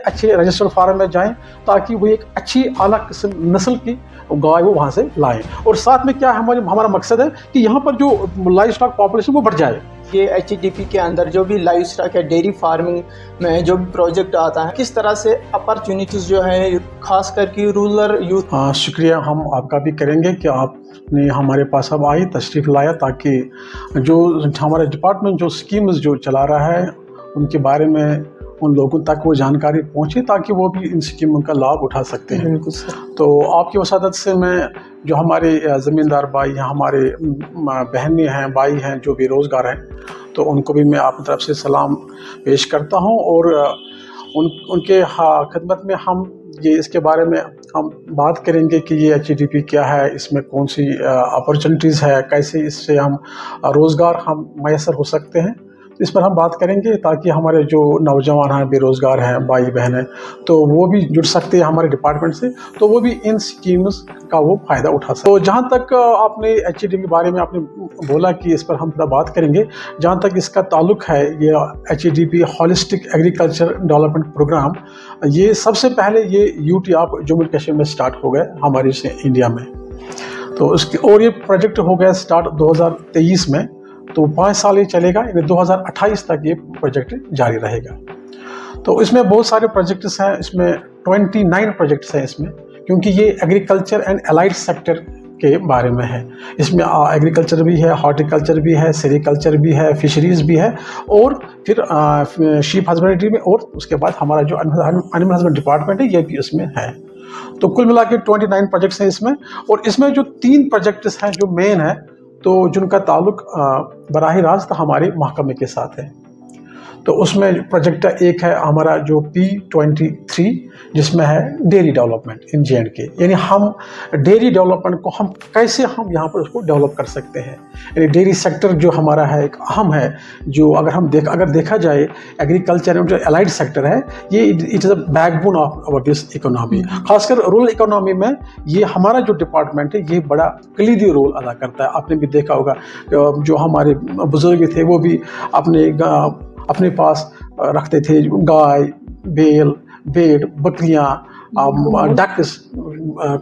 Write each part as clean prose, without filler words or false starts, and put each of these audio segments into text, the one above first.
अच्छे registered farm में जाएं ताकि वो एक अच्छी आला किस्म नस्ल की गाय वो वहाँ से लाएं। और साथ में क्या हमारा मकसद है कि यहाँ पर जो लाइव स्टॉक पॉपुलेशन वो बढ़ जाए। ये HDP के अंदर जो भी लाइव स्टॉक है, डेयरी फार्मिंग में जो भी प्रोजेक्ट आता है, किस तरह से अपॉर्चुनिटीज़ जो है खास करके रूरल यूथ। शुक्रिया हम आपका भी करेंगे कि आपने हमारे पास अब आई तशरीफ़ लाया, ताकि जो हमारा डिपार्टमेंट जो स्कीम्स जो चला रहा है उनके बारे में उन लोगों तक वो जानकारी पहुंचे ताकि वो भी इन स्कीमों का लाभ उठा सकते हैं। बिल्कुल सर। तो आपकी वसादत से मैं जो हमारे ज़मींदार भाई हैं, हमारे बहनें हैं, भाई हैं जो बेरोज़गार हैं, तो उनको भी मैं अपनी तरफ से सलाम पेश करता हूं। और उनके खिदमत में हम ये इसके बारे में हम बात करेंगे कि ये HDP क्या है, इसमें कौन सी अपॉर्चुनिटीज़ है, कैसे इससे हम रोज़गार हम मैसर हो सकते हैं, इस पर हम बात करेंगे ताकि हमारे जो नौजवान हैं, बेरोज़गार हैं, भाई बहन हैं, तो वो भी जुड़ सकते हैं हमारे डिपार्टमेंट से, तो वो भी इन स्कीम्स का वो फ़ायदा उठा सकते। तो जहाँ तक आपने HDP के बारे में आपने बोला कि इस पर हम थोड़ा बात करेंगे, जहाँ तक इसका ताल्लुक है, ये HDP holistic agriculture development programme, ये सबसे पहले ये UT of Jammu and Kashmir में स्टार्ट हो गए हमारे से इंडिया में। तो उसके और ये प्रोजेक्ट हो गया स्टार्ट 2023 में, तो 5 साल ये चलेगा, 2028 तक ये प्रोजेक्ट जारी रहेगा। तो इसमें बहुत सारे प्रोजेक्ट्स हैं, इसमें 29 प्रोजेक्ट्स हैं इसमें, क्योंकि ये एग्रीकल्चर एंड एलाइड सेक्टर के बारे में है। इसमें एग्रीकल्चर भी है, हॉर्टिकल्चर भी है, सेरिकल्चर भी है, फिशरीज़ भी है, और फिर शीप हस्बेंड्री में, और उसके बाद हमारा जो एनिमल हस्बेंड्री डिपार्टमेंट है ये भी इसमें है। तो कुल मिला के 29 प्रोजेक्ट्स हैं इसमें। और इसमें जो 3 प्रोजेक्ट्स हैं जो मेन है, तो जिनका ताल्लुक बराह रास्त हमारे महकमे के साथ है। तो उसमें प्रोजेक्ट एक है हमारा जो P23, जिसमें है डेयरी डेवलपमेंट इन J&K, यानी हम डेयरी डेवलपमेंट को हम कैसे हम यहाँ पर उसको डेवलप कर सकते हैं। यानी डेयरी सेक्टर जो हमारा है एक अहम है, जो अगर देखा जाए एग्रीकल्चर जो एलाइड सेक्टर है, ये it is a backbone of our this economy. खासकर रूरल इकोनॉमी में ये हमारा जो डिपार्टमेंट है ये बड़ा कलीदी रोल अदा करता है। आपने भी देखा होगा जो हमारे बुजुर्ग थे वो भी अपने पास रखते थे गाय, बैल, भेड़, बकरियां, डक्स,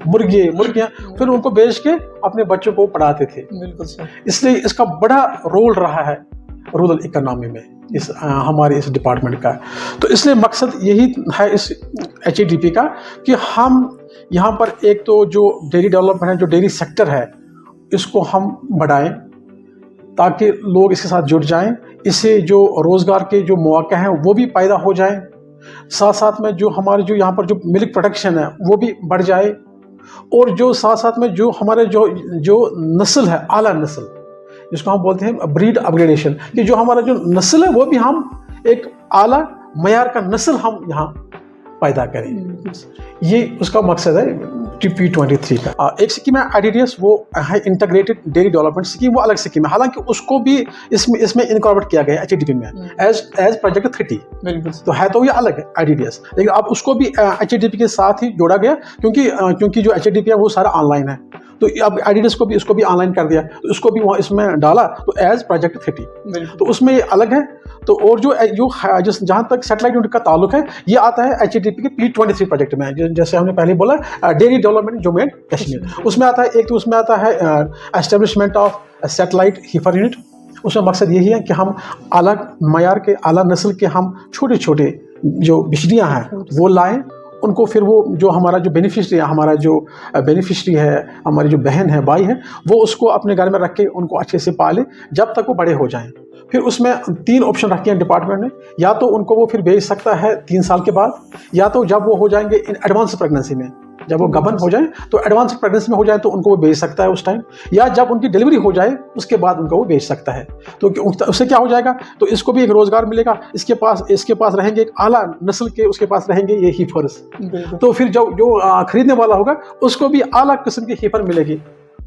मुर्गियां, फिर उनको बेच के अपने बच्चों को पढ़ाते थे। बिल्कुल सर। इसलिए इसका बड़ा रोल रहा है रूरल इकोनॉमी में हमारे इस डिपार्टमेंट का। तो इसलिए मकसद यही है इस HDP का कि हम यहाँ पर एक तो जो डेयरी डेवलपमेंट है, जो डेयरी सेक्टर है, इसको हम बढ़ाएं ताकि लोग इसके साथ जुड़ जाएं। इससे जो रोज़गार के जो मौके हैं वो भी पैदा हो जाएं, साथ साथ में जो हमारे जो यहाँ पर जो मिल्क प्रोडक्शन है वो भी बढ़ जाए, और जो साथ साथ में जो हमारे जो नस्ल है, आला नस्ल, जिसको हम बोलते हैं ब्रीड अपग्रेडेशन, कि जो हमारा जो नस्ल है वो भी हम एक आला मयार का नस्ल हम यहाँ पैदा करें। ये उसका मकसद है P23 का। एक स्कीम है IDDS, वो है इंटीग्रेटेड डेयरी डेवलपमेंट स्कीम, वो अलग स्कीम है, हालांकि उसको भी इसमें इनकॉर्पोरेट किया गया है HDP में एज प्रोजेक्ट 30। बिल्कुल। तो है तो ये अलग है IDDS, लेकिन अब उसको भी HDP के साथ ही जोड़ा गया, क्योंकि जो HDP है वो सारा ऑनलाइन है, तो अब IDDS को भी इसको भी ऑनलाइन कर दिया, तो उसको भी वहाँ इसमें डाला, तो एज प्रोजेक्ट 30। तो उसमें ये अलग है। तो और जो जहाँ तक सेटेलाइट यूनिट का ताल्लुक है, ये आता है HDP के P23 प्रोजेक्ट में, जैसे हमने पहले बोला dairy development Jammu and Kashmir, उसमें आता है एक, तो उसमें आता है एस्टेब्लिशमेंट ऑफ सेटेलाइट हीफर यूनिट। उसमें मकसद यही है कि हम आला मयार के, आला नस्ल के हम छोटे छोटे जो बिचड़ियाँ हैं वो लाएँ, उनको फिर वो जो हमारा जो बेनिफिशरी है, हमारी जो बहन है, भाई है, वो उसको अपने घर में रख के उनको अच्छे से पाले जब तक वो बड़े हो जाएं। फिर उसमें 3 ऑप्शन रखे हैं डिपार्टमेंट ने, या तो उनको वो फिर बेच सकता है 3 साल के बाद, या तो जब वो हो जाएंगे इन एडवांस प्रेगनेंसी में, जब वो गबन हो जाए तो एडवांस प्रेगनेंसी में हो जाए तो उनको वो बेच सकता है उस टाइम, या जब उनकी डिलीवरी हो जाए उसके बाद उनको वो बेच सकता है। तो उससे क्या हो जाएगा, तो इसको भी एक रोजगार मिलेगा, इसके पास रहेंगे एक आला नस्ल के, उसके पास रहेंगे ये हीफर्स, तो फिर जो खरीदने वाला होगा उसको भी आला किस्म की हीफर मिलेगी।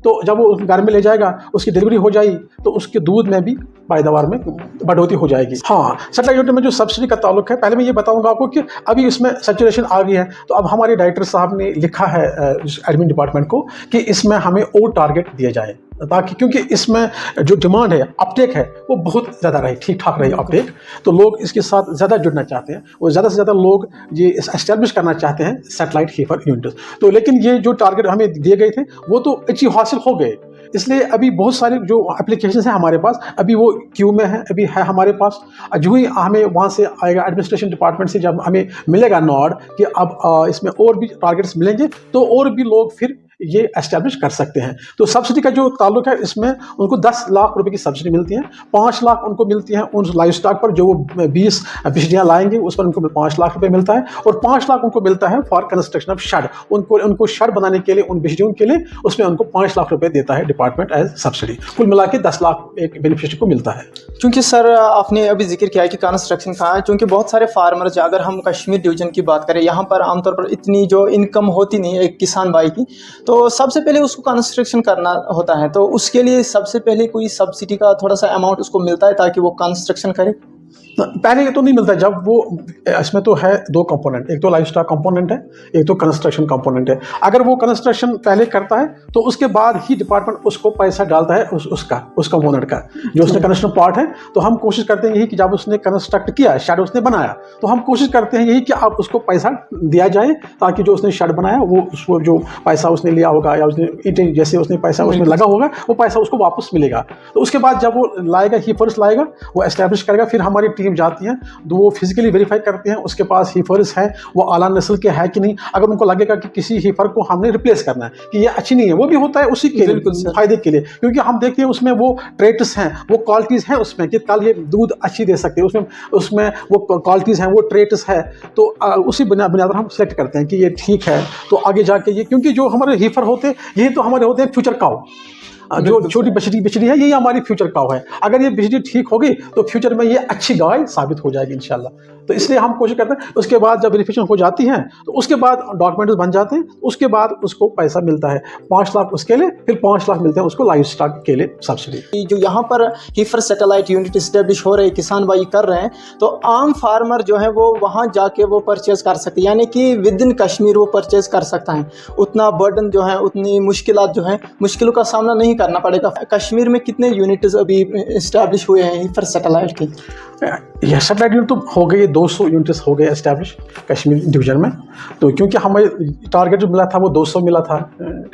तो जब वो घर में ले जाएगा, उसकी डिलीवरी हो जाएगी, तो उसके दूध में भी पैदावार में बढ़ोतरी हो जाएगी। हाँ, सेटेलाइट यूनिट में जो सब्सिडी का ताल्लुक है, पहले मैं ये बताऊंगा आपको कि अभी इसमें सैचुरेशन आ गई है, तो अब हमारे डायरेक्टर साहब ने लिखा है एडमिन डिपार्टमेंट को कि इसमें हमें और टारगेट दिए जाए। ताकि क्योंकि इसमें जो डिमांड है, अपटेक है, वो बहुत ज़्यादा रहे, ठीक ठाक रहे अपटेक, तो लोग इसके साथ ज़्यादा जुड़ना चाहते हैं और ज़्यादा से ज़्यादा लोग ये एस्टेब्लिश करना चाहते हैं सैटेलाइट हीफर यूनिट्स। तो लेकिन ये जो टारगेट हमें दिए गए थे वो तो अचीव हासिल हो गए, इसलिए अभी बहुत सारे जो एप्लीकेशंस हैं हमारे पास, अभी वो क्यू में है, अभी है हमारे पास। जो ही हमें वहाँ से आएगा एडमिनिस्ट्रेशन डिपार्टमेंट से, जब हमें मिलेगा नॉड कि अब इसमें और भी टारगेट्स मिलेंगे, तो और भी लोग फिर ये एस्टेब्लिश कर सकते हैं। तो सब्सिडी का जो ताल्लुक है, इसमें उनको 10 लाख रुपए की सब्सिडी मिलती है, 5 लाख उनको मिलती है उन लाइव स्टॉक पर जो वो 20 बिजलियाँ लाएंगे, उस पर उनको 5 लाख रुपए मिलता है, और 5 लाख उनको मिलता है फॉर कंस्ट्रक्शन ऑफ शेड, उनको शेड बनाने के लिए, उन बिजलियों के लिए, उसमें उनको 5 लाख रुपए देता है डिपार्टमेंट एज सब्सिडी। कुल मिला के 10 लाख एक बेनिफिशियरी को मिलता है। क्योंकि सर आपने अभी जिक्र किया है कि कंस्ट्रक्शन का है, क्योंकि बहुत सारे फार्मर्स, अगर हम कश्मीर डिवीजन की बात करें, यहाँ पर आमतौर पर इतनी जो इनकम होती नहीं है एक किसान भाई की, तो सबसे पहले उसको कंस्ट्रक्शन करना होता है, तो उसके लिए सबसे पहले कोई सब्सिडी का थोड़ा सा अमाउंट उसको मिलता है ताकि वो कंस्ट्रक्शन करे? पहले तो नहीं मिलता, जब वो इसमें तो है 2 कंपोनेंट, एक तो लाइफ स्टॉक कंपोनेंट है, एक तो कंस्ट्रक्शन कंपोनेंट है। अगर वो कंस्ट्रक्शन पहले करता है तो उसके बाद ही डिपार्टमेंट उसको पैसा डालता है उस कंपोनेंट का, जो उसने कंस्ट्रक्शन पार्ट है। तो हम कोशिश करते हैं यही कि जब उसने कंस्ट्रक्ट किया, शेड उसने बनाया, तो हम कोशिश करते हैं यही कि आप उसको पैसा दिया जाए, ताकि जो उसने शेड बनाया वो उसको जो पैसा उसने लिया होगा या उसने ईंटें जैसे उसने पैसा उसमें लगा होगा, वो पैसा उसको वापस मिलेगा। तो उसके बाद जब वो लाएगा, हीफर्स लाएगा, वो एस्टैब्लिश करेगा, फिर हमारी टीम जाती है, तो वो फिजिकली वेरीफाई करते हैं उसके पास हीफर्स है, वो आला नस्ल के है कि नहीं। अगर उनको लगेगा कि किसी हीफर को हमने रिप्लेस करना है, कि ये अच्छी नहीं है, वो भी होता है उसी के लिए, फायदे के लिए, क्योंकि हम देखते हैं उसमें वो ट्रेट्स हैं, वो क्वालिटीज़ हैं उसमें, कि कल ये दूध अच्छी दे सकते हैं, उसमें वो क्वालिटीज़ हैं, वो ट्रेट्स है, तो उसी बुनियाद पर हम सेलेक्ट करते हैं कि ये ठीक है। तो आगे जाके ये, क्योंकि जो हमारे हीफर होते हैं, यही तो हमारे होते हैं फ्यूचर काउ, जो छोटी बछड़ी है, यही हमारी फ्यूचर काउ है। अगर ये बिजली ठीक होगी तो फ्यूचर में ये अच्छी गाय साबित हो जाएगी इंशाल्लाह। तो इसलिए हम कोशिश करते हैं, उसके बाद जब वेरिफिकेशन हो जाती है तो उसके बाद डॉक्यूमेंट्स बन जाते हैं, उसके बाद उसको पैसा मिलता है 5 लाख उसके लिए, फिर 5 लाख मिलते हैं उसको लाइव स्टॉक के लिए सब्सिडी। जो यहाँ पर हीफर सैटेलाइट यूनिट इस्टेब्लिश हो रहे, किसान भाई कर रहे हैं, तो आम फार्मर जो है वो वहाँ जाके वो परचेज कर सकते हैं, यानी कि विद इन कश्मीर वो परचेज कर सकता है। उतना बर्डन जो है, उतनी मुश्किलात जो है, मुश्किलों का सामना नहीं करना पड़ेगा। कश्मीर में कितने यूनिट्स अभी इस्टेब्लिश हुए हैं हीफर सैटेलाइट के? यह सैटेलाइट यूनिट तो हो गई, 200 यूनिट्स हो गए एस्टैब्लिश कश्मीर डिवीजन में। तो क्योंकि हमें टारगेट जो मिला था वो 200 मिला था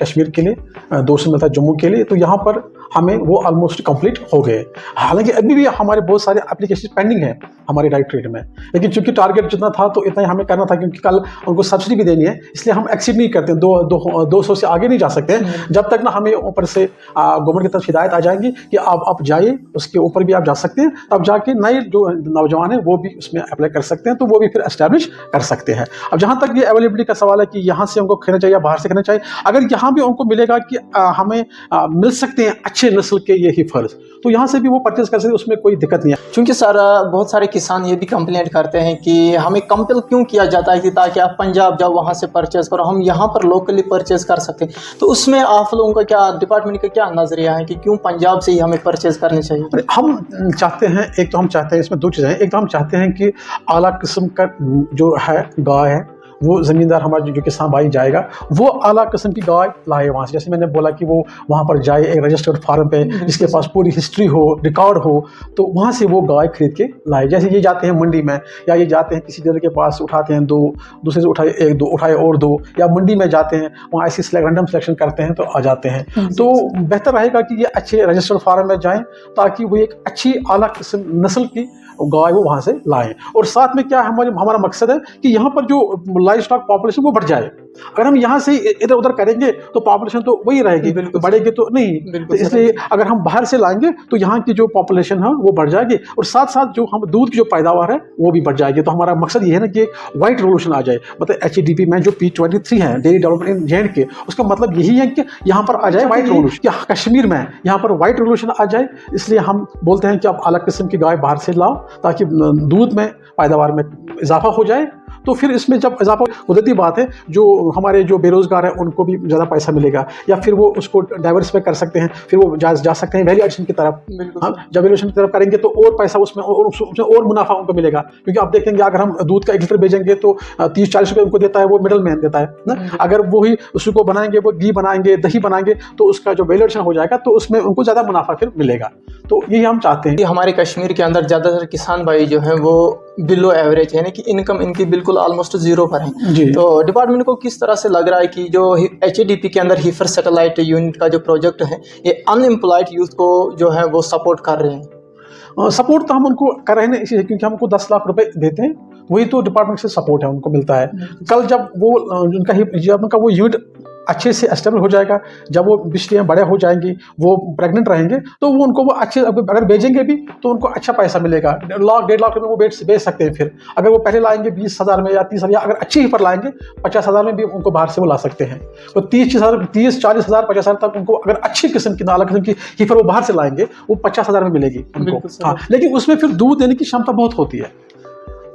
कश्मीर के लिए, 200 मिला था जम्मू के लिए, तो यहाँ पर हमें वो ऑलमोस्ट कंप्लीट हो गए। हालांकि अभी भी हमारे बहुत सारे एप्लीकेशन पेंडिंग हैं हमारे डायरेक्टरेट में, लेकिन चूंकि टारगेट जितना था तो इतना ही हमें करना था, क्योंकि कल उनको सब्सिडी भी देनी है, इसलिए हम एक्सीड नहीं करते, 200 से आगे नहीं जा सकते जब तक ना हमें ऊपर से गवर्नमेंट की तरफ हिदायत आ जाएंगी कि आप जाइए, उसके ऊपर भी आप जा सकते हैं, तब जाके नए जो नौजवान हैं वो भी उसमें अप्लाई कर सकते हैं, तो वो भी फिर एस्टैब्लिश कर सकते हैं। अब जहाँ तक ये अवेलेबिलिटी का सवाल है कि यहाँ से हमको खरीदना चाहिए या बाहर से खरीदना चाहिए, अगर यहाँ भी उनको मिलेगा कि हमें मिल सकते हैं अच्छे नस्ल के ये हीफर्स, तो यहाँ से भी वो परचेज कर सकते हैं, उसमें कोई दिक्कत नहीं है। क्योंकि सर बहुत सारे किसान ये भी कंप्लेंट करते हैं कि हमें कंपेल क्यों किया जाता है कि ताकि आप पंजाब जाओ वहाँ से परचेज करो, हम यहाँ पर लोकली परचेज कर सकते हैं। तो उसमें आप लोगों का क्या, डिपार्टमेंट का क्या नज़रिया है कि क्यों पंजाब से ही हमें परचेज करनी चाहिए? हम चाहते हैं, एक तो हम चाहते हैं, इसमें 2 चीज़ें हैं। एक तो हम चाहते हैं कि आला किस्म का जो है गाय है, वो ज़मींदार हमारा जो किसान भाई जाएगा वो आला किस्म की गाय लाए वहाँ से। जैसे मैंने बोला कि वो वहाँ पर जाए एक रजिस्टर्ड फार्म पे जिसके पास पूरी हिस्ट्री हो, रिकॉर्ड हो, तो वहाँ से वो गाय खरीद के लाए। जैसे ये जाते हैं मंडी में, या ये जाते हैं किसी डीलर के पास, उठाते हैं 2, दूसरे से उठाए 1, 2 उठाए और 2, या मंडी में जाते हैं वहाँ ऐसी रैंडम सिलेक्शन करते हैं तो आ जाते हैं। तो बेहतर रहेगा कि ये अच्छे रजिस्टर्ड फार्म में जाएँ, ताकि वो एक अच्छी आला किस्म नस्ल की गाय वो वहाँ से लाएं। और साथ में क्या हमारा मकसद है कि यहाँ पर जो लाइव स्टॉक पॉपुलेशन वो बढ़ जाए। अगर हम यहाँ से इधर उधर करेंगे तो पॉपुलेशन तो वही रहेगी, तो बढ़ेगी तो नहीं। तो इसलिए अगर हम बाहर से लाएंगे तो यहाँ की जो पॉपुलेशन है वो बढ़ जाएगी, और साथ साथ जो हम दूध की जो पैदावार है वो भी बढ़ जाएगी। तो हमारा मकसद ये है ना कि वाइट रेवोल्यूशन आ जाए, मतलब HDP में जो P23 है, डेयरी डेवलपमेंट इन JNK, उसका मतलब यही है कि यहाँ पर आ जाए वाइट रेवोल्यूशन, कश्मीर में यहाँ पर वाइट रेवोल्यूशन आ जाए। इसलिए हम बोलते हैं कि आप अलग किस्म की गाय बाहर से लाओ, ताकि दूध में पैदावार में इजाफा हो जाए, तो फिर इसमें जब इजाफा, कुदरती बात है, जो हमारे जो बेरोज़गार हैं उनको भी ज़्यादा पैसा मिलेगा, या फिर वो उसको डाइवर्सिफाई कर सकते हैं, फिर वो जा सकते हैं वैल्यू एडिशन की तरफ। हाँ, जब वैल्यू एडिशन की तरफ करेंगे तो और पैसा उसमें और मुनाफा उनको मिलेगा, क्योंकि आप देखेंगे अगर हम दूध का 1 लीटर बेचेंगे तो 30-40 रुपये उनको देता है वो मिडल मैन देता है ना। अगर वही उसको बनाएंगे, वो घी बनाएंगे, दही बनाएंगे, तो उसका जो वैल्यू एडिशन हो जाएगा तो उसमें उनको ज़्यादा मुनाफा फिर मिलेगा। तो यही हम चाहते हैं। हमारे कश्मीर के अंदर ज़्यादातर किसान भाई जो हैं वो बिलो एवरेज, यानी कि इनकम इनकी बिल्कुल ऑलमोस्ट जीरो पर है। तो डिपार्टमेंट को किस तरह से लग रहा है कि जो HADP के अंदर हीफर सैटेलाइट यूनिट का जो प्रोजेक्ट है ये अनएम्प्लॉयड यूथ को जो है वो सपोर्ट कर रहे हैं? सपोर्ट तो हम उनको कर रहे हैं इसीलिए क्योंकि हमको 10 लाख रुपए देते हैं, वही तो डिपार्टमेंट से सपोर्ट है उनको मिलता है। कल जब वो उनका वो यूनिट अच्छे से एस्टेब्लिश हो जाएगा, जब वो बिछलियाँ बड़े हो जाएंगी, वो प्रेग्नेंट रहेंगे, तो वो उनको वो अच्छे, अगर बेचेंगे भी तो उनको अच्छा पैसा मिलेगा। 1.5 लाख रुपये वो बेच सकते हैं। फिर अगर वो पहले लाएंगे 20,000 में या 30,000, या अगर अच्छे ही पर लाएंगे 50,000 में भी उनको बाहर से वो ला सकते हैं। तो 30,000, 40,000, 50,000 तक उनको अगर अच्छी किस्म की, नाला किस्म की हीफर वो बाहर से लाएंगे वो 50,000 में मिलेगी उनको। हाँ, लेकिन उसमें फिर दूध देने की क्षमता बहुत होती है।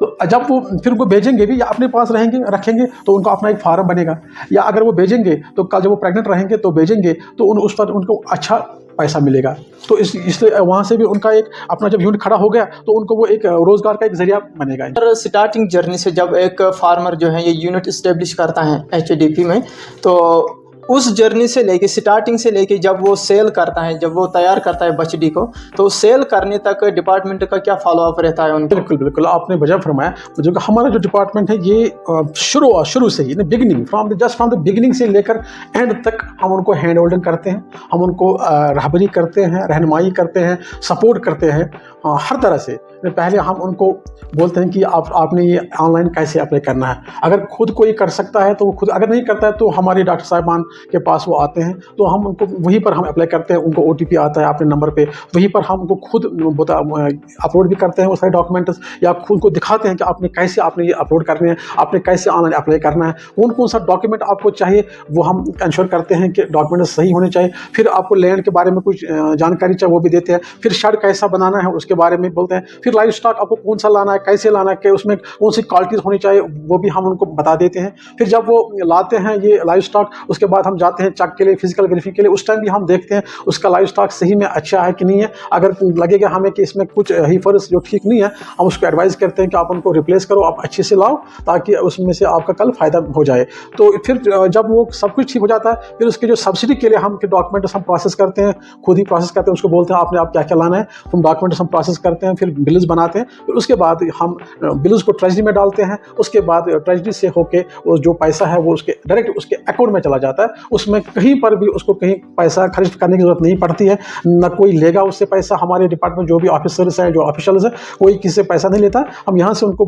तो जब वो फिर उनको भेजेंगे भी, या अपने पास रखेंगे तो उनको अपना एक फार्म बनेगा, या अगर वो भेजेंगे तो कल जब वो प्रेग्नेंट रहेंगे तो भेजेंगे तो उस पर उनको अच्छा पैसा मिलेगा। तो इसलिए वहाँ से भी उनका एक अपना जब यूनिट खड़ा हो गया तो उनको वो एक रोज़गार का एक जरिया बनेगा। स्टार्टिंग जर्नी से जब एक फार्मर जो है ये यूनिट इस्टेब्लिश करता है HADP में, तो उस जर्नी से लेके, स्टार्टिंग से लेके जब वो सेल करता है, जब वो तैयार करता है बछड़ी को, तो सेल करने तक डिपार्टमेंट का क्या फॉलोअप रहता है उनका? बिल्कुल आपने वजह फरमाया। जो हमारा जो डिपार्टमेंट है ये शुरू से ही बिगिनिंग फ्रॉम द बिगिनिंग से लेकर एंड तक हम उनको हैंड होल्डिंग करते हैं, हम उनको रहबरी करते हैं, रहनुमाई करते हैं, सपोर्ट करते हैं हर तरह से। पहले हम उनको बोलते हैं कि आपने ये ऑनलाइन कैसे अप्लाई करना है। अगर खुद कोई कर सकता है तो वो खुद, अगर नहीं करता है तो हमारे डॉक्टर साहिबान के पास वो आते हैं, तो हम उनको वहीं पर हम अप्लाई करते हैं। उनको OTP आता है अपने नंबर पे, वहीं पर हम उनको खुद अपलोड भी करते हैं वो सारे डॉक्यूमेंट्स, या खुद को दिखाते हैं कि आपने ये अपलोड करने हैं, आपने कैसे ऑनलाइन अप्लाई करना है, कौन सा डॉक्यूमेंट आपको चाहिए वो हम इंश्योर करते हैं कि डॉक्यूमेंट सही होने चाहिए। फिर आपको लैंड के बारे में कुछ जानकारी चाहिए वो भी देते हैं। फिर शेड कैसा बनाना है उसके बारे में बोलते हैं। फिर लाइव स्टॉक आपको कौन सा लाना है, कैसे लाना है, कि उसमें कौन सी क्वालिटीज़ होनी चाहिए वो भी हम उनको बता देते हैं। फिर जब वो लाते हैं ये लाइव स्टॉक, उसके बाद हम जाते हैं चेक के लिए, फिजिकल वेरीफिकेशन के लिए। उस टाइम भी हम देखते हैं उसका लाइव स्टॉक सही में अच्छा है कि नहीं है। अगर लगेगा हमें कि इसमें कुछ हीफर्स जो ठीक नहीं है, हम उसको एडवाइस करते हैं कि आप उनको रिप्लेस करो, आप अच्छे से लाओ, ताकि उसमें से आपका कल फ़ायदा हो जाए। तो फिर जब वो सब कुछ ठीक हो जाता है, फिर उसके जो सब्सिडी के लिए हम डॉक्यूमेंट्स हम प्रोसेस करते हैं, खुद ही प्रोसेस करते हैं। उसको बोलते हैं आप क्या क्या लाना है, हम डॉक्यूमेंट्स हम प्रोसेस करते हैं, फिर बिल्स बनाते हैं। फिर उसके बाद हम बिल्स को ट्रेजरी में डालते हैं। उसके बाद ट्रेजरी से होके वो जो पैसा है वो उसके डायरेक्ट उसके अकाउंट में चला जाता है। उसमें कहीं पर भी उसको कहीं पैसा खर्च करने की जरूरत नहीं पड़ती है, न कोई लेगा उससे पैसा। हमारे डिपार्टमेंट जो भी ऑफिसर्स हैं, जो ऑफिशियल्स हैं, कोई किसी से पैसा नहीं लेता। हम यहाँ से उनको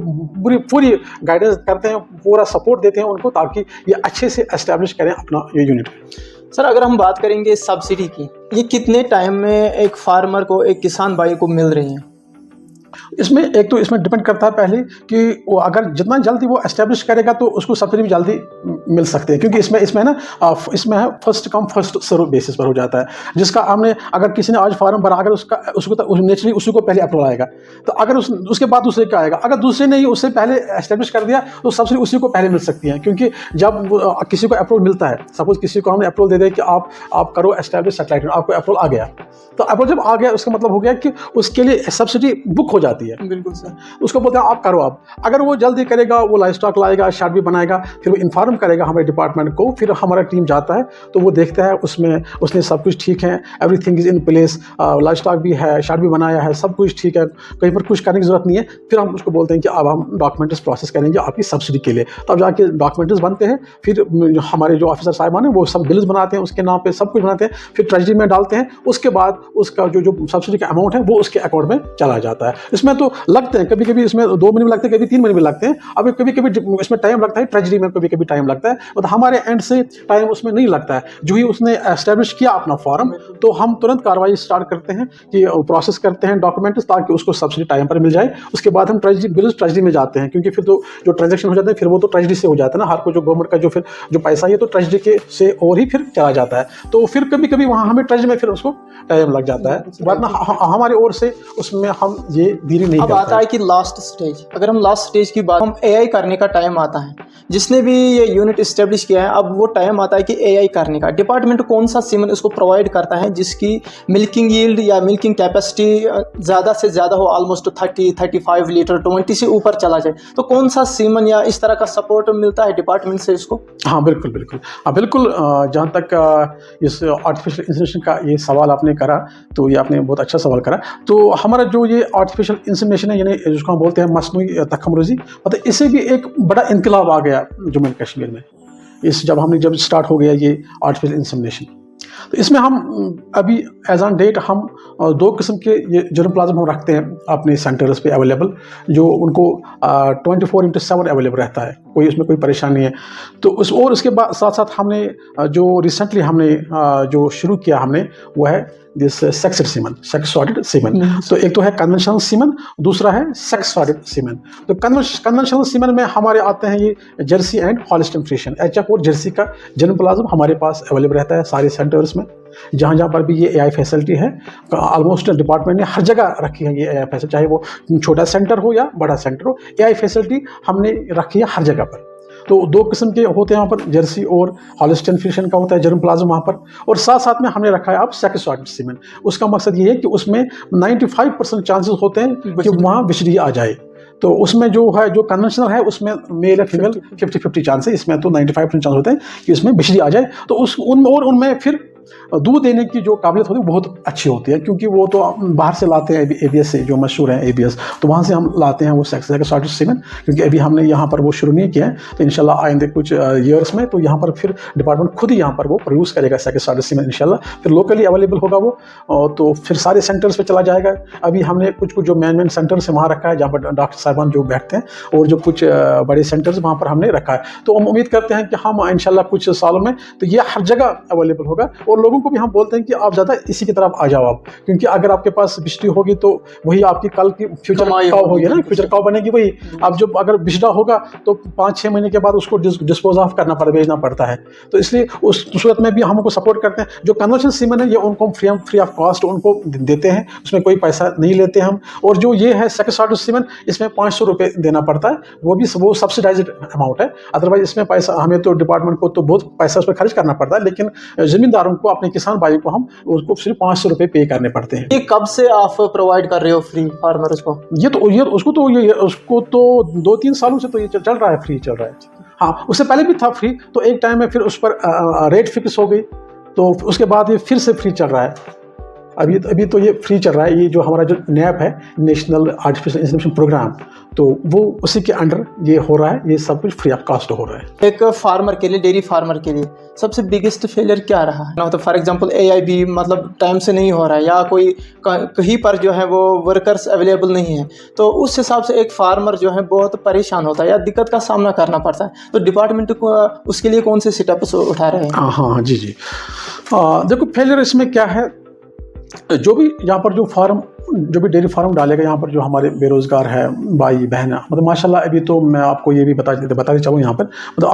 पूरी गाइडेंस करते हैं, पूरा सपोर्ट देते हैं उनको, ताकि ये अच्छे से एस्टैब्लिश करें अपना ये यूनिट। सर, अगर हम बात करेंगे सब्सिडी की, ये कितने टाइम में एक फार्मर को, एक किसान भाई को मिल रही है? इसमें एक तो इसमें डिपेंड करता है पहले कि वो अगर जितना जल्दी वो एस्टेब्लिश करेगा तो उसको सब्सिडी भी जल्दी मिल सकते हैं, क्योंकि इसमें है first come first serve basis पर हो जाता है। जिसका हमने, अगर किसी ने आज फार्म भरा, अगर उसको नेचुरली उसी को पहले अप्रूवल आएगा, तो अगर उसके बाद दूसरे का आएगा। अगर दूसरे ने उससे पहले एस्टेब्लिश कर दिया तो सब्सिडी उसी को पहले मिल सकती है, क्योंकि जब किसी को अप्रूवल मिलता है, सपोज किसी को हमने अप्रूवल दे दिया कि आप करो एस्टेब्लिश सैटेलाइट, आपको अप्रूवल आ गया, तो अप्रूवल जब आ गया उसका मतलब हो गया कि उसके लिए सब्सिडी बुक हो जाती है। बिल्कुल सर। उसको बोलते हैं आप करो। आप अगर वो जल्दी करेगा, वो लाइव स्टॉक लाएगा, शार्ट भी बनाएगा, फिर वो इन्फॉर्म करेगा हमारे डिपार्टमेंट को, फिर हमारा टीम जाता है तो वो देखता है उसमें उसने सब कुछ ठीक है, everything is in place, live stock भी है, शार्ट भी बनाया है, सब कुछ ठीक है, कहीं पर कुछ करने की ज़रूरत नहीं है। फिर हम उसको बोलते हैं कि अब हम डॉक्यूमेंट्स प्रोसेस करेंगे आपकी सब्सिडी के लिए। तब जाके डॉक्यूमेंट्स बनते हैं। फिर हमारे जो ऑफिसर साहिबान हैं वो सब बिल्स बनाते हैं, उसके नाम पे सब कुछ बनाते हैं, फिर ट्रेजरी में डालते हैं। उसके बाद उसका जो सब्सिडी का अमाउंट है वो उसके अकाउंट में चला जाता है। इसमें तो लगते हैं, कभी कभी इसमें 2 महीने भी लगते हैं, कभी 3 महीने भी लगते हैं। अब कभी कभी इसमें टाइम लगता है, ट्रेजरी में कभी कभी टाइम लगता है। लगता है, मतलब हमारे एंड से टाइम उसमें नहीं लगता है। जो ही उसने एस्टेब्लिश किया अपना फॉर्म तो हम तुरंत कार्रवाई स्टार्ट करते हैं कि प्रोसेस करते हैं डॉक्यूमेंट्स, ताकि उसको सब्सिडी टाइम पर मिल जाए। उसके बाद हम ट्रेजरी में जाते हैं, क्योंकि फिर तो जो ट्रांजेक्शन हो जाते हैं फिर वो तो ट्रेजरी से हो जाता है ना, हर को जो गवर्नमेंट का जो पैसा है तो ट्रेजरी के से और ही फिर चला जाता है। तो फिर कभी कभी वहाँ हमें ट्रेजरी में फिर उसको टाइम लग जाता है, वरना हमारी ओर से उसमें हम ये देरी नहीं करते। अब आता है कि लास्ट स्टेज, अगर हम लास्ट स्टेज की बात, हम एआई करने का टाइम आता है, जिसने भी ये यूनिट इस्टेब्लिश किया है, अब वो टाइम आता है कि एआई करने का। डिपार्टमेंट कौन सा सीमन इसको प्रोवाइड करता है जिसकी मिल्किंग यील्ड या मिल्किंग कैपेसिटी ज़्यादा से ज़्यादा हो, ऑलमोस्ट 30-35 लीटर 20 से ऊपर चला जाए, तो कौन सा सीमन या इस तरह का सपोर्ट मिलता है डिपार्टमेंट से इसको? हाँ बिल्कुल बिल्कुल, हाँ बिल्कुल। जहाँ तक इस आर्टिफिशियल इंसेमिनेशन का ये सवाल आपने करा, तो ये आपने बहुत अच्छा सवाल करा। तो हमारा जो ये आर्टिफिशियल इंसेमिनेशन है, यानी जिसको हम बोलते हैं मसनूई तखमरुज़ी, मतलब इससे भी एक बड़ा इनकलाब आ गया जम्मू एंड कश्मीर में। जब स्टार्ट हो गया ये आर्टिफिशियल इंसेमिनेशन, तो इसमें हम अभी एज ऑन डेट हम 2 किस्म के ये जर्मप्लाज्म हम रखते हैं अपने सेंटर्स पे अवेलेबल, जो उनको 24/7 अवेलेबल रहता है, कोई उसमें कोई परेशानी नहीं है। तो उसके बाद साथ साथ हमने जो रिसेंटली हमने जो शुरू किया हमने, वो है this sex semen, sex sorted semen. तो एक तो है कन्वेंशनल सीमन, दूसरा है सेक्स सॉर्टेड सीमन। तो कन्वेंशनल सीमन में हमारे आते हैं ये Jersey and Holstein Friesian, HF और जर्सी का जर्मप्लाज्म हमारे पास अवेलेबल रहता है सारे सेंटर्स में। जहाँ पर भी ये एआई फैसिलिटी है, ऑलमोस्ट डिपार्टमेंट ने हर जगह रखी है ये एआई फैसिलिटी, चाहे वो छोटा सेंटर हो या बड़ा सेंटर हो, एआई फैसिलिटी हमने रखी है हर जगह पर। तो 2 किस्म के होते हैं वहाँ पर, जर्सी और हॉलिस्टीन फ्रिशियन का होता है जर्मप्लाज्म वहाँ पर, और साथ साथ में हमने रखा है अब सेक्स सॉर्टेड सीमन। उसका मकसद ये है कि उसमें 95% चांसेस होते हैं कि वहाँ विषडी आ जाए। तो उसमें जो कन्वेंशनल है उसमें मेल या फीमेल 50-50 चांस है, इसमें तो 95% चांस होते हैं कि उसमें विषडी आ जाए। तो उनमें फिर दूध देने की जो काबिलियत होती है बहुत अच्छी होती है, क्योंकि वो तो बाहर से लाते हैं ABS से, जो मशहूर है ABS, तो वहाँ से हम लाते हैं वो सेक्स सॉर्टेड सीमन। क्योंकि अभी हमने यहाँ पर वो शुरू नहीं किया है, तो इंशाल्लाह आएंगे कुछ ईयर्स में, तो यहाँ पर फिर डिपार्टमेंट खुद ही यहाँ पर वो प्रोड्यूस करेगा सेक्स सॉर्टेड सीमन इंशाल्लाह, फिर लोकली अवेलेबल होगा वो, तो फिर सारे सेंटर्स पे चला जाएगा। अभी हमने कुछ जो मेन सेंटर्स वहाँ रखा है, जहाँ पर डॉक्टर साहबान जो बैठते हैं, और जो कुछ बड़े सेंटर्स वहाँ पर हमने रखा है। तो हम उम्मीद करते हैं कि हम इंशाल्लाह कुछ सालों में तो ये हर जगह अवेलेबल होगा, और लोगों को भी हम बोलते हैं कि आप ज़्यादा इसी की तरफ आ जाओ आप, क्योंकि अगर आपके पास बिजली होगी तो वही आपकी कल की फ्यूचर काउ होगी ना, फ्यूचर काउ बनेगी वही। अब जब अगर बिजला होगा तो 5-6 महीने के बाद उसको डिस्पोज ऑफ करना भेजना पड़ता है। तो इसलिए उस सूरत में भी हम उनको सपोर्ट करते हैं। जो कन्वर्शन सीमन है ये उनको फ्री ऑफ कॉस्ट उनको देते हैं, उसमें कोई पैसा नहीं लेते हम। और जो ये है सेक्स सॉर्टेड सीमन, इसमें 500 रुपये देना पड़ता है, वो सब्सिडाइज्ड अमाउंट है। अदरवाइज इसमें पैसा हमें तो डिपार्टमेंट को तो बहुत पैसा उस पर खर्च करना पड़ता है, लेकिन ज़मींदारों को, अपने किसान भाई को हम उसको सिर्फ 500 रुपये पे करने पड़ते हैं। ये कब से आप प्रोवाइड कर रहे हो फ्री फार्मर्स को? उसको तो 2-3 सालों से तो ये चल रहा है, फ्री चल रहा है। हाँ, उससे पहले भी था फ्री, तो एक टाइम में फिर उस पर रेट फिक्स हो गई, तो उसके बाद ये फिर से फ्री चल रहा है। अभी तो ये फ्री चल रहा है। ये जो हमारा जो NAP है, नेशनल आर्टिफिशियल इंसेमिनेशन प्रोग्राम, तो वो उसी के अंडर ये हो रहा है, ये सब कुछ फ्री ऑफ कॉस्ट हो रहा है। एक फार्मर के लिए, डेयरी फार्मर के लिए सबसे बिगेस्ट फेलियर क्या रहा है? तो फॉर एग्जांपल AIB मतलब टाइम से नहीं हो रहा है, या कोई कहीं पर जो है वो वर्कर्स अवेलेबल नहीं है, तो उस हिसाब से एक फार्मर जो है बहुत परेशान होता है या दिक्कत का सामना करना पड़ता है। तो डिपार्टमेंट को उसके लिए कौन से स्टेप्स उठा रहे हैं? हाँ जी। देखो, फेलियर इसमें क्या है, जो भी यहाँ पर जो भी डेयरी फार्म डालेगा, यहाँ पर जो हमारे बेरोज़गार है भाई बहन, मतलब माशाल्लाह, अभी तो मैं आपको ये भी बताते चाहूँ यहाँ पर, मतलब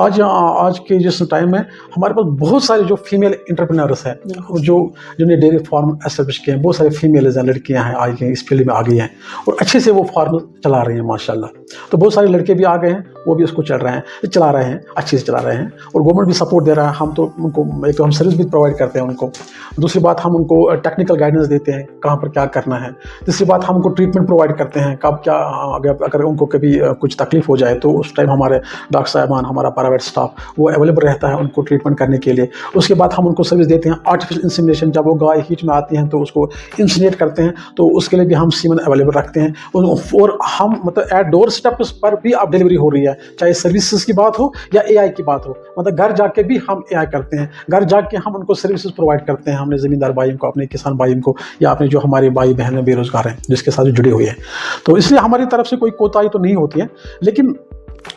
आज के जिस टाइम में हमारे पास बहुत सारे जो फीमेल एंटरप्रेन्योर्स हैं, जिन्होंने डेयरी फार्म एस्टेब्लिश किए हैं, बहुत सारे फीमेल्स हैं, लड़कियाँ हैं, आ गई इस फील्ड में आ गई हैं और अच्छे से वो फार्म चला रही हैं माशाल्लाह। तो बहुत सारे लड़के भी आ गए हैं, वो भी उसको चला रहे हैं, अच्छे से चला रहे हैं, और गवर्नमेंट भी सपोर्ट दे रहा है। हम तो उनको एक तो हम सर्विस भी प्रोवाइड करते हैं उनको, दूसरी बात हम उनको टेक्निकल गाइडेंस देते हैं कहाँ पर क्या करना है, तीसरी बात हम उनको ट्रीटमेंट प्रोवाइड करते हैं, कब क्या अगर उनको कभी कुछ तकलीफ हो जाए तो उस टाइम हमारे डॉक्टर साहबान, हमारा प्राइवेट स्टाफ वो अवेलेबल रहता है उनको ट्रीटमेंट करने के लिए। उसके बाद हम उनको सर्विस देते हैं आर्टिफिशियल इंसेमिनेशन, जब वो गाय हीट में आती हैं तो उसको इंसिनेट करते हैं, तो उसके लिए भी हम सीमन अवेलेबल रखते हैं। और हम मतलब एट डोर स्टेप्स पर भी अब डिलीवरी हो रही है, चाहे सर्विसेज की बात हो या AI की बात हो, मतलब घर जाके भी हम AI करते हैं, घर जाके हम उनको सर्विसेज प्रोवाइड करते हैं, हमने ज़मींदार भाइयों को, अपने किसान भाइयों को, या अपने जो हमारे भाई बहन बेरोजगार हैं जिसके साथ जुड़े हुए हैं। तो इसलिए हमारी तरफ से कोई कोताही तो नहीं होती है, लेकिन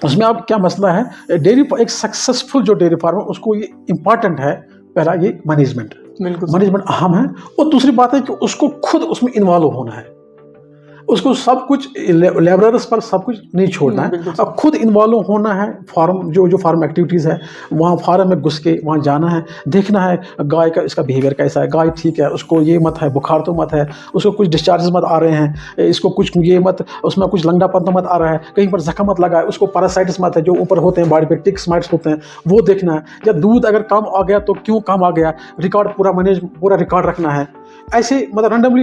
उसमें अब क्या मसला है, डेयरी एक सक्सेसफुल जो डेयरी फार्म है उसको ये इम्पॉर्टेंट है, पहला ये मैनेजमेंट, बिल्कुल मैनेजमेंट अहम है। और दूसरी बात है कि उसको खुद उसमें इन्वॉल्व होना है, उसको सब कुछ लेबरर्स पर सब कुछ नहीं छोड़ना है, बिल्कुल। अब खुद इन्वॉल्व होना है। फार्म जो फार्म एक्टिविटीज़ है, वहाँ फार्म में घुस के वहाँ जाना है, देखना है गाय का इसका बिहेवियर कैसा है, गाय ठीक है, उसको ये मत है, बुखार तो मत है, उसको कुछ डिस्चार्जेस मत आ रहे हैं, इसको कुछ ये मत, उसमें कुछ लंगड़ापन तो मत आ रहा है, कहीं पर जख्म मत लगा है, उसको पैरासाइटिस मत है जो ऊपर होते हैं बॉडी पे, टिक्स माइट्स होते हैं, वो देखना है। या दूध अगर कम आ गया तो क्यों कम आ गया, रिकॉर्ड पूरा रिकॉर्ड रखना है। ऐसे मतलब रैंडमली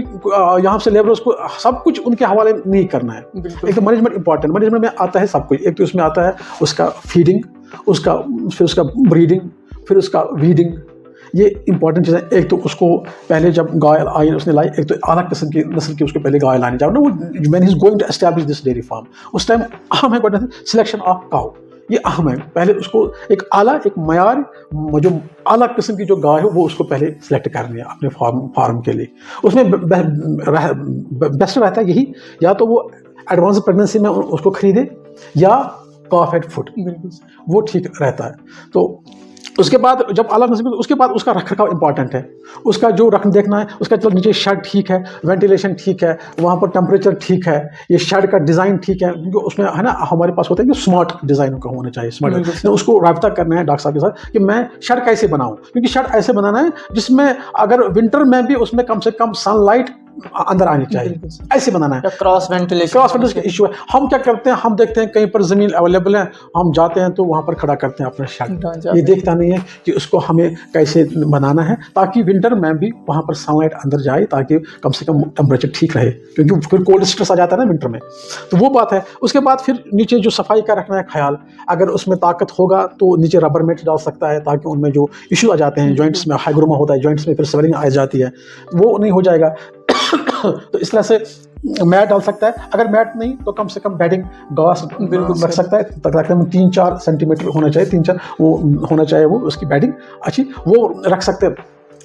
यहाँ से लेबरर्स को सब कुछ उनके हवाले नहीं करना है। एक तो मैनेजमेंट इंपॉर्टेंट, मैनेजमेंट में आता है सब कुछ। एक तो उसमें आता है उसका फीडिंग, फिर उसका ब्रीडिंग, फिर उसका वीडिंग, ये इंपॉर्टेंट चीज़ें। एक तो उसको पहले जब गाय आई उसने लाई, एक तो अलग किस्म की नस्ल की उसको पहले गाय लानी चाहिए ना, वो when he is going to establish this dairy farm, उस टाइम अहम है सिलेक्शन ऑफ काउ, ये अहम है। पहले उसको एक मयार जो आला किस्म की जो गाय है वो उसको पहले सेलेक्ट करनी है अपने फार्म के लिए। उसमें बेस्ट रहता है यही, या तो वो एडवांस प्रेगनेंसी में उसको खरीदे या कॉफ एड फूड, वो ठीक रहता है। तो उसके बाद जब आला नस्ल, उसके बाद उसका रखरखाव इंपॉर्टेंट है, उसका जो देखना है, उसका चलो नीचे शेड ठीक है, वेंटिलेशन ठीक है, वहाँ पर टेम्परेचर ठीक है, ये शेड का डिज़ाइन ठीक है, क्योंकि उसमें है ना हमारे पास होता है कि स्मार्ट डिज़ाइन का होना चाहिए, स्मार्ट। उसको राब्ता करना है डॉक्टर साहब के साथ कि मैं शेड कैसे बनाऊँ, क्योंकि शेड ऐसे बनाना है जिसमें अगर विंटर में भी उसमें कम से कम सनलाइट अंदर आनी चाहिए, ऐसे बनाना है। क्रॉस वेंटिलेशन का इशू है। हम क्या करते हैं, हम देखते हैं कहीं पर ज़मीन अवेलेबल है, हम जाते हैं तो वहाँ पर खड़ा करते हैं अपना शेड, ये देखता नहीं है कि उसको हमें कैसे बनाना है ताकि विंटर में भी वहाँ पर सनलाइट अंदर जाए, ताकि कम से कम टेम्परेचर ठीक रहे, क्योंकि फिर कोल्ड स्ट्रेस आ जाता है ना विंटर में। तो वो बात है। उसके बाद फिर नीचे जो सफाई का रखना है ख्याल, अगर उसमें ताकत होगा तो नीचे रबर मेट डाल सकता है, ताकि उनमें जो इशू आ जाते हैं जॉइंट्स में, हाइग्रोमा होता है जॉइंट्स में, फिर स्वेलिंग आ जाती है, वो नहीं हो जाएगा। तो इस तरह से मैट डाल सकता है। अगर मैट नहीं तो कम से कम बेडिंग घास रख सकता है, तकरीबन 3-4 सेंटीमीटर होना चाहिए, 3-4 वो होना चाहिए, वो उसकी बेडिंग अच्छी, वो रख सकते हैं,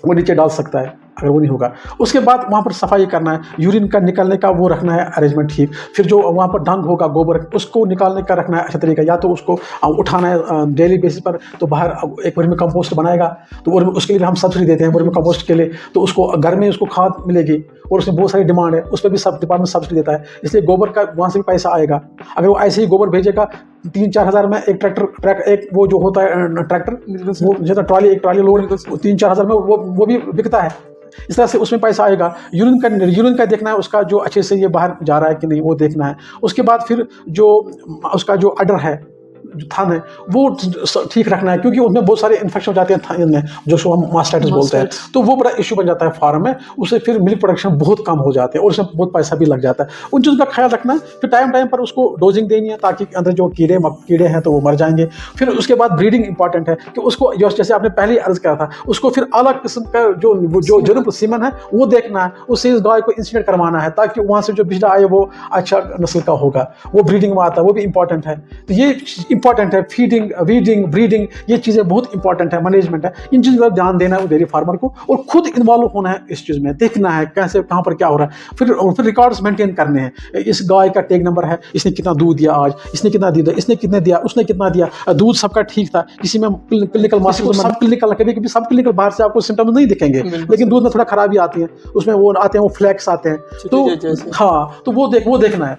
वो नीचे डाल सकता है अगर वो नहीं होगा। उसके बाद वहाँ पर सफाई करना है, यूरिन का निकलने का वो रखना है अरेंजमेंट ठीक, फिर जो वहाँ पर डंग होगा गोबर उसको निकालने का रखना है अच्छा तरीका, या तो उसको उठाना है डेली बेसिस पर, तो बाहर एक वर्मी कंपोस्ट बनाएगा, तो उसके लिए हम सब्सिडी देते हैं वर्मी कंपोस्ट के लिए, तो उसको घर में उसको खाद मिलेगी और उसमें बहुत सारी डिमांड है, उस पर भी सब डिपार्टमेंट सब्सिडी देता है, इसलिए गोबर का वहाँ से भी पैसा आएगा। अगर वो ऐसे ही गोबर भेजेगा 3-4 हज़ार में एक ट्रैक्टर, एक वो जो होता है ट्रैक्टर, वो जैसा ट्रॉली, एक ट्रॉली लोड 3-4 हज़ार में वो भी बिकता है, इस तरह से उसमें पैसा आएगा। यूरिन का देखना है उसका, जो अच्छे से ये बाहर जा रहा है कि नहीं वो देखना है। उसके बाद फिर जो उसका जो अडर है, जो थान है, वो ठीक रखना है, क्योंकि उसमें बहुत सारे इन्फेक्शन हो जाते हैं थान में, जो हम मास्टाइटिस बोलते हैं, तो वो बड़ा इशू बन जाता है फार्म में, उससे फिर मिल्क प्रोडक्शन बहुत कम हो जाते हैं और उसमें बहुत पैसा भी लग जाता है। उन चीज़ों का ख्याल रखना है। फिर टाइम पर उसको डोजिंग देनी है, ताकि अंदर जो कीड़े हैं तो वो मर जाएंगे। फिर उसके बाद ब्रीडिंग इंपॉर्टेंट है कि उसको, जैसे आपने पहले ही अर्ज करा था, उसको फिर अलग किस्म का जो जरूर सीमन है वो देखना है, उससे इस गाय को इंसीडेंट करवाना है, ताकि वहाँ से जो बिजड़ा आए वो अच्छा नस्ल का होगा, वो ब्रीडिंग में आता है, वो भी इंपॉर्टेंट है। तो ये इंपॉर्टेंट है, फीडिंग, वीडिंग, ब्रीडिंग, ये चीज़ें बहुत इंपॉर्टेंट है, मैनेजमेंट है, इन चीज़ों पर ध्यान देना है डेयरी फार्मर को, और खुद इन्वॉल्व होना है इस चीज़ में, देखना है कैसे कहाँ पर क्या हो रहा है। फिर रिकॉर्ड्स मेंटेन करने हैं, इस गाय का टैग नंबर है, इसने कितना दूध दिया आज, इसने कितना दिया, इसने कितने दिया, उसने कितना दिया, दूध सबका ठीक था, किसी में क्लिनिकल मास्टर, सब क्लिनिकल, कभी सब क्लिनिकल बाहर से आपको सिम्टम्स नहीं दिखेंगे, लेकिन दूध में थोड़ा खराबी आती है, उसमें वो आते हैं, वो फ्लैक्स आते हैं, तो हाँ, तो वो देखना है।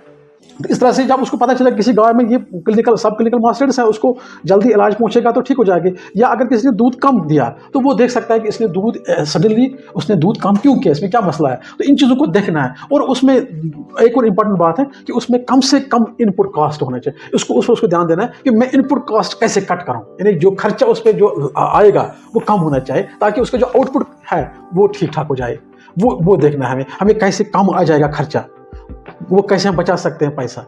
इस तरह से जब उसको पता चला किसी गाय में ये सब क्लिनिकल मास्टर्स है, उसको जल्दी इलाज पहुंचेगा तो ठीक हो जाएगी। या अगर किसी ने दूध कम दिया तो वो देख सकता है कि इसने दूध सडनली उसने दूध कम क्यों किया, इसमें क्या मसला है, तो इन चीज़ों को देखना है। और उसमें एक और इम्पॉर्टेंट बात है कि उसमें कम से कम इनपुट कॉस्ट होना चाहिए, उसको ध्यान देना है कि मैं इनपुट कॉस्ट कैसे कट करूँ, यानी जो खर्चा उस पर जो आएगा वो कम होना चाहिए, ताकि उसका जो आउटपुट है वो ठीक ठाक हो जाए। वो देखना है हमें कैसे कम आ जाएगा खर्चा, वो कैसे हम बचा सकते हैं पैसा।